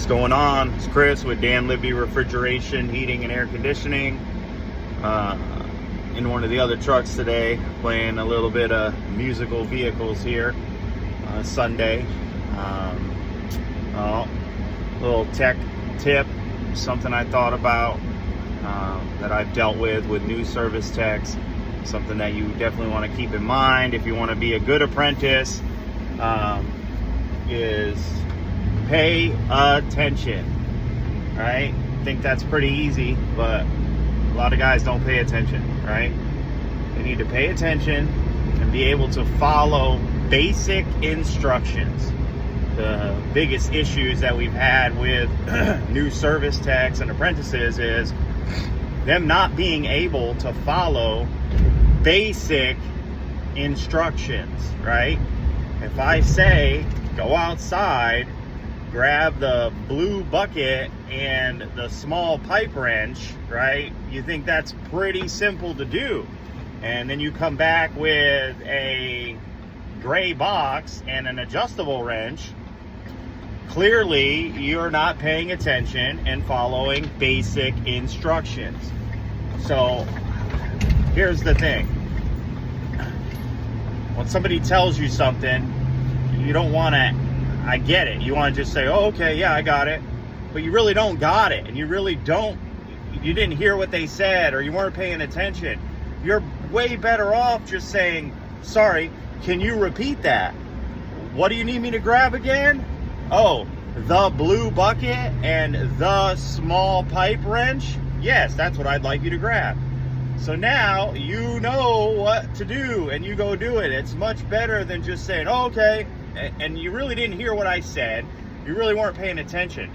What's going on? It's Chris with Dan Libby Refrigeration, Heating, and Air Conditioning. In one of the other trucks today, playing a little bit of musical vehicles here. Sunday. Little tech tip, something I thought about that I've dealt with new service techs. Something that you definitely want to keep in mind if you want to be a good apprentice is pay attention. Right? I think that's pretty easy, but a lot of guys don't pay attention, right? They need to pay attention and be able to follow basic instructions. The biggest issues that we've had with new service techs and apprentices is them not being able to follow basic instructions, right? If I say go outside, grab the blue bucket and the small pipe wrench, right? You think that's pretty simple to do. And then you come back with a gray box and an adjustable wrench. Clearly, you're not paying attention and following basic instructions. So, here's the thing. When somebody tells you something, you don't want to, I get it. You want to just say, oh, okay, yeah, I got it. But you really don't got it. And you really don't, you didn't hear what they said or you weren't paying attention. You're way better off just saying, sorry, can you repeat that? What do you need me to grab again? Oh, the blue bucket and the small pipe wrench? Yes, that's what I'd like you to grab. So now you know what to do and you go do it. It's much better than just saying, oh, okay, and you really didn't hear what I said. You really weren't paying attention.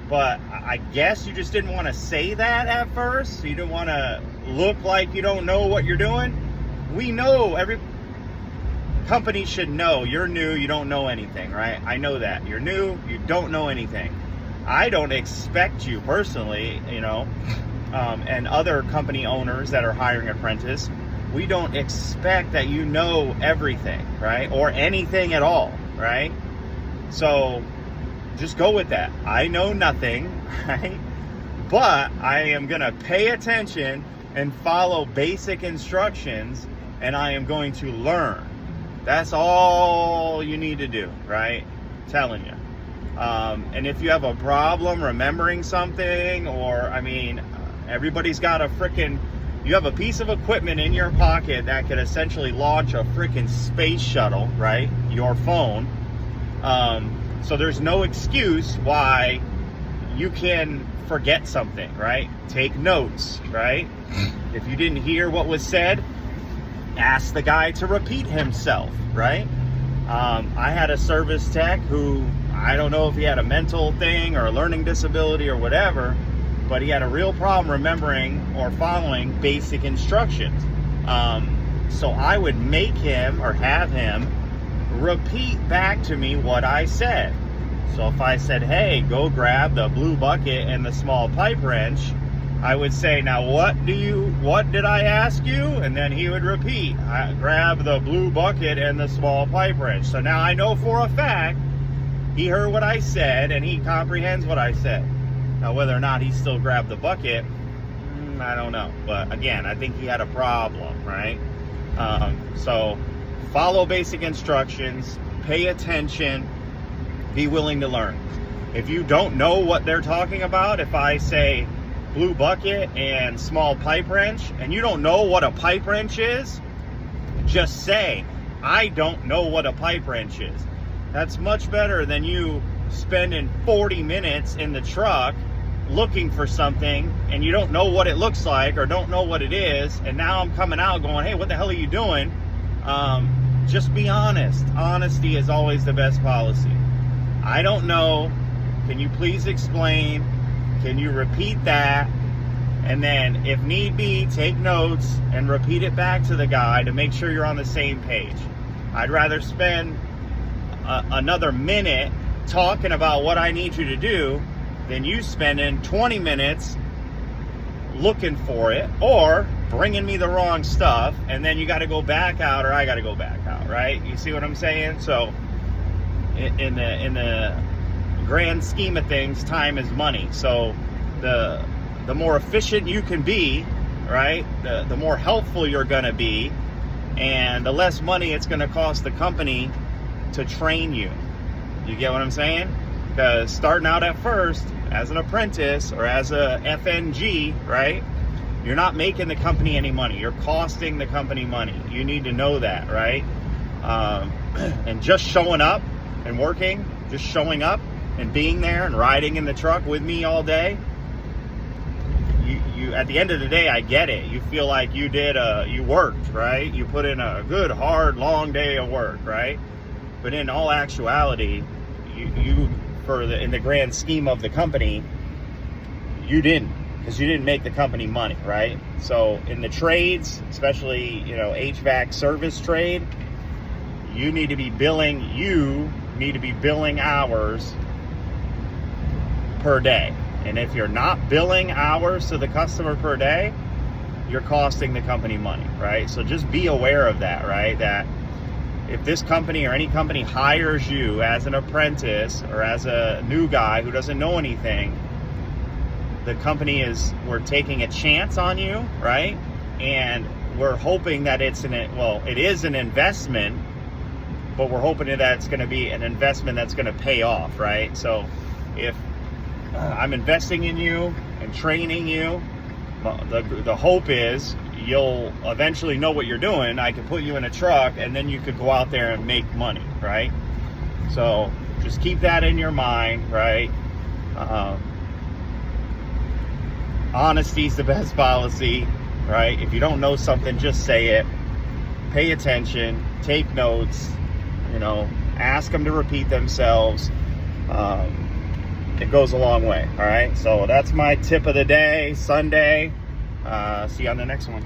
But I guess you just didn't want to say that at first. You didn't want to look like you don't know what you're doing. We know, every company should know you're new, you don't know anything, right? I know that. You're new, you don't know anything. I don't expect you personally, and other company owners that are hiring apprentices, we don't expect that you know everything, right? Or anything at all, right? So just go with that. I know nothing, right? But I am going to pay attention and follow basic instructions, and I am going to learn. That's all you need to do, right? I'm telling you. And if you have a problem remembering something, or, everybody's got you have a piece of equipment in your pocket that could essentially launch a freaking space shuttle, right? Your phone. So there's no excuse why you can forget something, right? Take notes, right? If you didn't hear what was said, ask the guy to repeat himself, right? I had a service tech who, I don't know if he had a mental thing or a learning disability or whatever, but he had a real problem remembering or following basic instructions. So I would make him or have him repeat back to me what I said. So if I said, hey, go grab the blue bucket and the small pipe wrench, I would say, now what did I ask you? And then he would repeat, grab the blue bucket and the small pipe wrench. So now I know for a fact he heard what I said and he comprehends what I said. Now whether or not he still grabbed the bucket, I don't know. But again, I think he had a problem, right? So follow basic instructions, pay attention, be willing to learn. If you don't know what they're talking about, if I say blue bucket and small pipe wrench, and you don't know what a pipe wrench is, just say, I don't know what a pipe wrench is. That's much better than you spending 40 minutes in the truck looking for something and you don't know what it looks like or don't know what it is, and now I'm coming out going, hey, what the hell are you doing? Just be honest. Honesty is always the best policy. I don't know. Can you please explain? Can you repeat that? And then, if need be, take notes and repeat it back to the guy to make sure you're on the same page. I'd rather spend another minute talking about what I need you to do than you spending 20 minutes looking for it or bringing me the wrong stuff, and then you got to go back out or I got to go back out, right? You see what I'm saying? So in the grand scheme of things, time is money. So the more efficient you can be, right, the more helpful you're going to be, and the less money it's going to cost the company to train you. You get what I'm saying? Because starting out at first as an apprentice or as a FNG, right, you're not making the company any money. You're costing the company money. You need to know that, right? And just showing up and working, just showing up and being there and riding in the truck with me all day, you at the end of the day, I get it. You feel like you worked, right? You put in a good, hard, long day of work, right? But in all actuality, in the grand scheme of the company, you didn't, because you didn't make the company money, right? So in the trades, especially, HVAC service trade, you need to be billing hours per day. And if you're not billing hours to the customer per day, you're costing the company money, right? So just be aware of that, right? That if this company or any company hires you as an apprentice or as a new guy who doesn't know anything, the company we're taking a chance on you, right? And we're hoping that it is an investment, but we're hoping that it's going to be an investment that's going to pay off, right? So if I'm investing in you and training you, the hope is you'll eventually know what you're doing. I can put you in a truck and then you could go out there and make money, right? So just keep that in your mind, right? Honesty's the best policy, right? If you don't know something, just say it. Pay attention, take notes, ask them to repeat themselves. It goes a long way, all right? So that's my tip of the day, Sunday. See you on the next one.